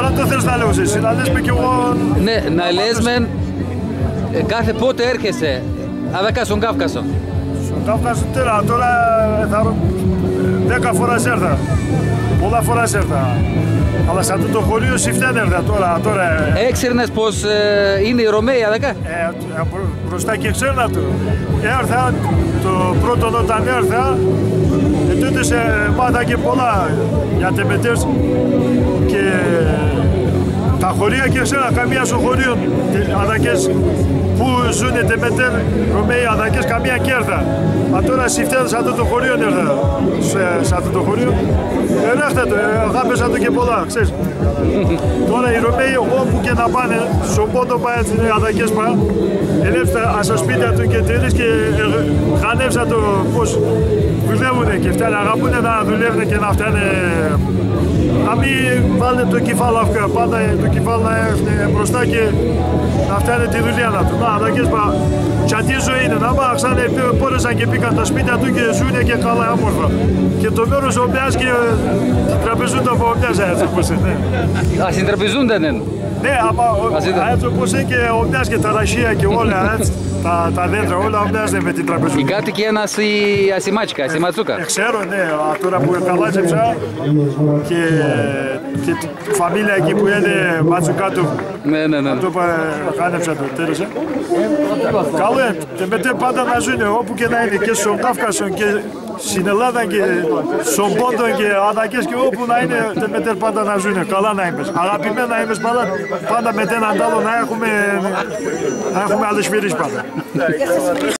Τώρα το θες να λέω εσύ, να λες με κι εγώ... Ναι, να λες μεν κάθε πότε έρχεσαι, αδακά στον Κάφκασο. Στον Κάφκασο τώρα θα 10 φορές έρθα, πολλά φορές έρθα. Αλλά σε αυτό το χωρίο συφτέν έρθα τώρα. Έξερνες πως είναι οι Ρωμαίοι αδακά. Μπροστά και ξένα του. Έρθα, το πρώτο όταν έρθα, τότε μάθα και πολλά για τεμετές και τα χωρία και ξένα, καμία στο χωρίο, αδακές που ζουν τεμετέρ, Ρωμαίοι αδακές, καμία και έρθα. Αλλά τώρα συφτέν σε αυτό το χωρίο έρθα, σε αυτό το χωρίο. Έρχεται το, αγάπησα το και πολλά, ξέρεις. Τώρα οι Ρωμαίοι όπου και να πάνε, στον πόντο πάει έτσι, αδακές πάει, ελεύθερα στα σπίτια του και τελείς και χανεύσα το πώς δουλεύουνε και φτάνε, αγαπούνε να δουλεύουνε και να φτάνε. Να μην βάλουν το κεφάλι αυτό, πάντα το κεφάλι να έρθει μπροστά και να φτάνε τη δουλειά να του. Να, αδακές πάει, τι ζωή είναι, να πάει, ξανά πόρεσαν και πήγαν τα σπίτια του και ζουνε και καλά άμορφα. Και το μέρος ο μιας και τραπεζούνται από μιας έτσι όπως είναι. Συντραπεζούνται, ναι. Ναι, έτσι όπως είναι και ο μιας και τα ραχεία και όλα έτσι. Τα δέντρα όλα μοιάζουν με την τραπεζούντα. Οι κάτοικοι είναι ασημάτσικα, ασηματσούκα. Ξέρω, ναι, τώρα που καλάτσεψα και τη φαμίλια εκεί που είναι Ματσουκάτου. Ναι. Αυτό που χάνεψα το τέλος. Καλό είναι, μετά πάντα να ζουν όπου και να είναι και στον Κάφκασο και στην Ελλάδα και στον Πόντο και αδακές και όπου να είναι μετά πάντα να ζουν. Καλά να είμαι. Αγαπημένα να είμαι πάντα με έναν άλλο να έχουμε αλεσφυρίες πάντα.